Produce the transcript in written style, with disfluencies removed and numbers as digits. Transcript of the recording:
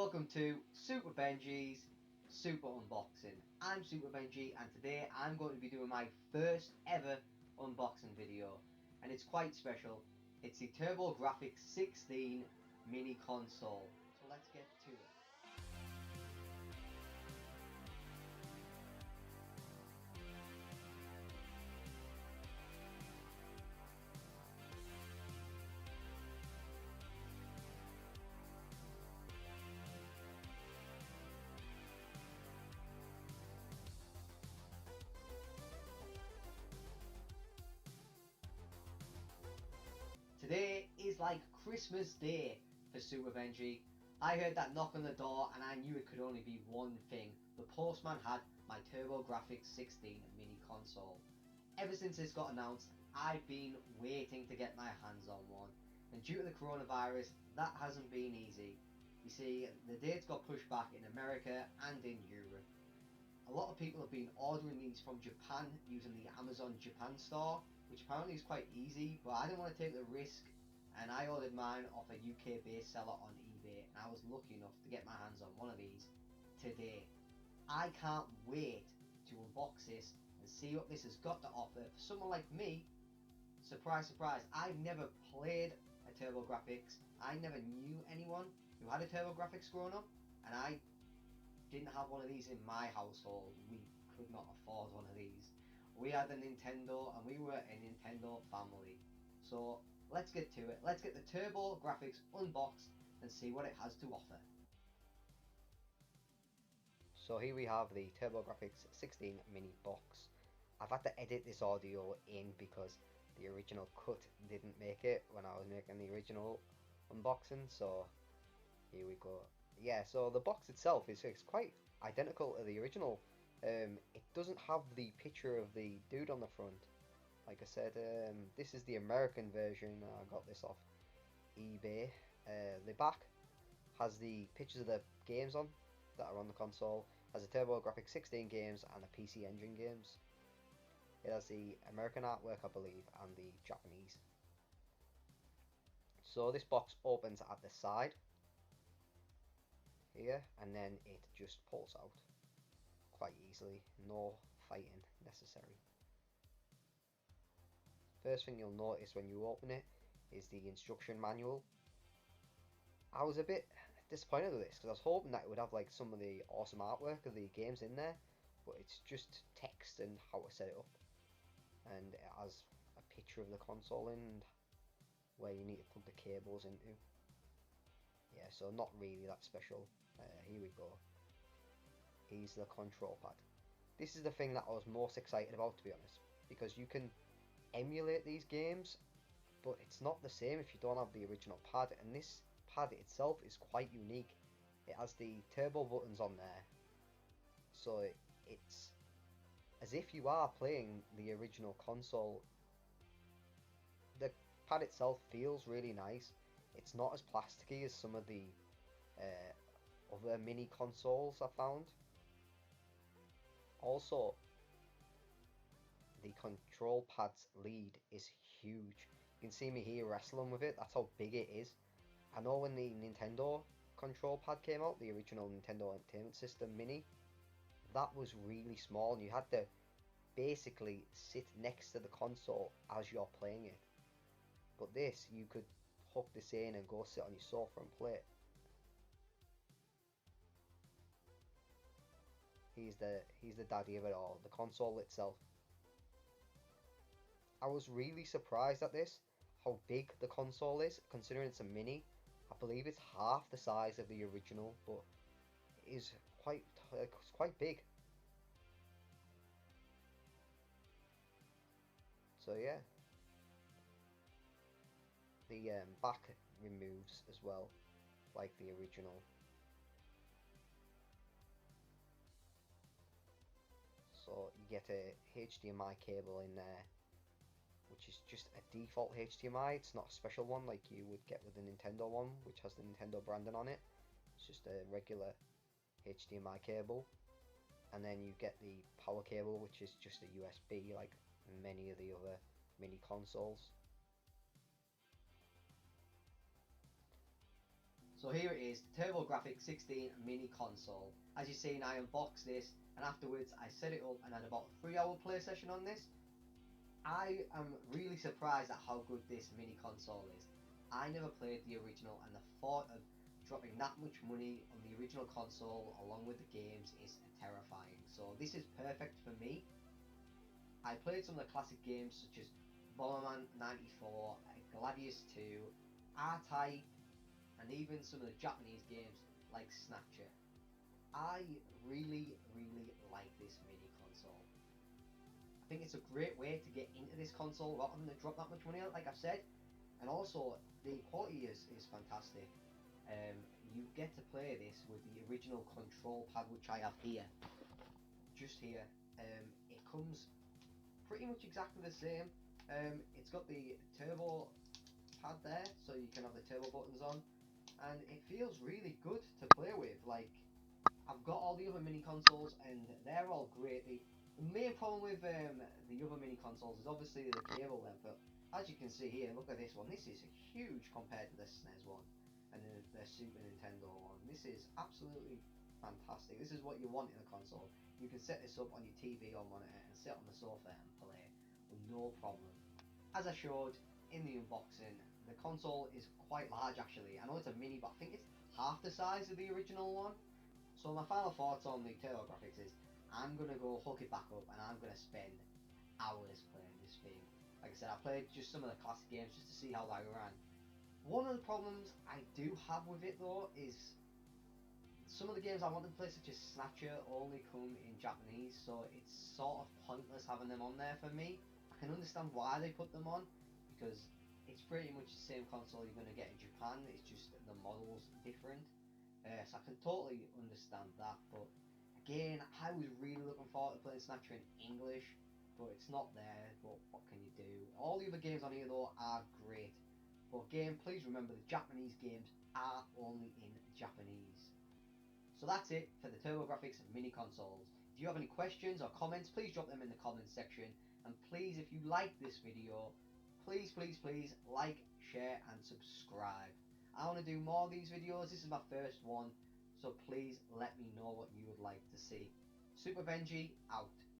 welcome to Super Benji's Super Unboxing. I'm Super Benji and today I'm going to be doing my first ever unboxing video, and it's quite special. It's the TurboGrafx-16 mini console. So let's get to it. Today is like Christmas Day for Super Benji. I heard that knock on the door and I knew it could only be one thing. The postman had my TurboGrafx-16 mini console. Ever since this got announced, I've been waiting to get my hands on one. And due to the coronavirus, that hasn't been easy. You see, the dates got pushed back in America and in Europe. A lot of people have been ordering these from Japan using the Amazon Japan store, which apparently is quite easy, but I didn't want to take the risk and I ordered mine off a UK based seller on eBay, and I was lucky enough to get my hands on one of these today. I can't wait to unbox this and see what this has got to offer for someone like me. Surprise, surprise, I've never played a TurboGrafx. I never knew anyone who had a TurboGrafx growing up, and I didn't have one of these in my household. We could not afford one of these. We had a Nintendo and we were a Nintendo family. So let's get to it. Let's get the TurboGrafx unboxed and see what it has to offer. So here we have the TurboGrafx-16 mini box. I've had to edit this audio in because the original cut didn't make it when I was making the original unboxing, so here we go. Yeah, so the box itself is quite identical to the original. It doesn't have the picture of the dude on the front. Like I said, this is the American version. I got this off eBay. The back has the pictures of the games on that are on the console. Has the TurboGrafx-16 games and the PC Engine games. It has the American artwork, I believe, and the Japanese. So this box opens at the side here, and then it just pulls out quite easily. No fighting necessary. First thing you'll notice when you open it is the instruction manual. I was a bit disappointed with this because I was hoping that it would have like some of the awesome artwork of the games in there, but it's just text and how to set it up, and it has a picture of the console and where you need to plug the cables into. Yeah, so not really that special. Here we go. Here's the control pad. This is the thing that I was most excited about, to be honest, because you can emulate these games, but it's not the same if you don't have the original pad, and this pad itself is quite unique. It has the turbo buttons on there, so it's as if you are playing the original console. The pad itself feels really nice. It's not as plasticky as some of the other mini consoles I found. Also, the control pad's lead is huge. You can see me here wrestling with it. That's how big it is. I know when the Nintendo control pad came out, the original Nintendo Entertainment System Mini, that was really small and you had to basically sit next to the console as you're playing it. But this, you could hook this in and go sit on your sofa and play it. He's the daddy of it all, the console itself. I was really surprised at this, how big the console is, considering it's a mini. I believe it's half the size of the original, but it is it's quite big. So yeah, the back removes as well, like the original. So you get a HDMI cable in there, which is just a default HDMI. It's not a special one like you would get with the Nintendo one, which has the Nintendo branding on it. It's just a regular HDMI cable. And then you get the power cable, which is just a USB like many of the other mini consoles. So So here it is, the TurboGrafx-16 mini console. As you've seen, I unboxed this and afterwards I set it up and had about a 3-hour play session on this. I am really surprised at how good this mini console is. I never played the original and the thought of dropping that much money on the original console along with the games is terrifying. So this is perfect for me. I played some of the classic games such as Bomberman 94, Gladius 2, R-Type, and even some of the Japanese games like Snatcher. I really like this mini console. I think it's a great way to get into this console rather than to drop that much money on it, like I've said. And also, the quality is fantastic. You get to play this with the original control pad, which I have here. Just here. It comes pretty much exactly the same. It's got the turbo pad there, so you can have the turbo buttons on. And it feels really good to play with. Like, I've got all the other mini consoles and they're all great. The main problem with the other mini consoles is obviously the cable length, but as you can see here, look at this one. This is huge compared to the SNES one and the Super Nintendo one. This is absolutely fantastic. This is what you want in a console. You can set this up on your TV or monitor and sit on the sofa and play with no problem. As I showed in the unboxing, the console is quite large actually. I know it's a mini, but I think it's half the size of the original one. So my final thoughts on the TurboGrafx is I'm going to go hook it back up and I'm going to spend hours playing this thing. Like I said, I played just some of the classic games just to see how they ran. One of the problems I do have with it though is some of the games I want to play, such as Snatcher, only come in Japanese, so it's sort of pointless having them on there for me. I can understand why they put them on, because it's pretty much the same console you're going to get in Japan, it's just the model's different. So I can totally understand that, but again, I was really looking forward to playing Snatcher in English, but it's not there, but what can you do? All the other games on here though are great, but again, please remember the Japanese games are only in Japanese. So that's it for the TurboGrafx mini consoles. If you have any questions or comments, please drop them in the comments section. And please, if you like this video, please like, share and subscribe. I want to do more of these videos. This is my first one, so please let me know what you would like to see. Super Benji out.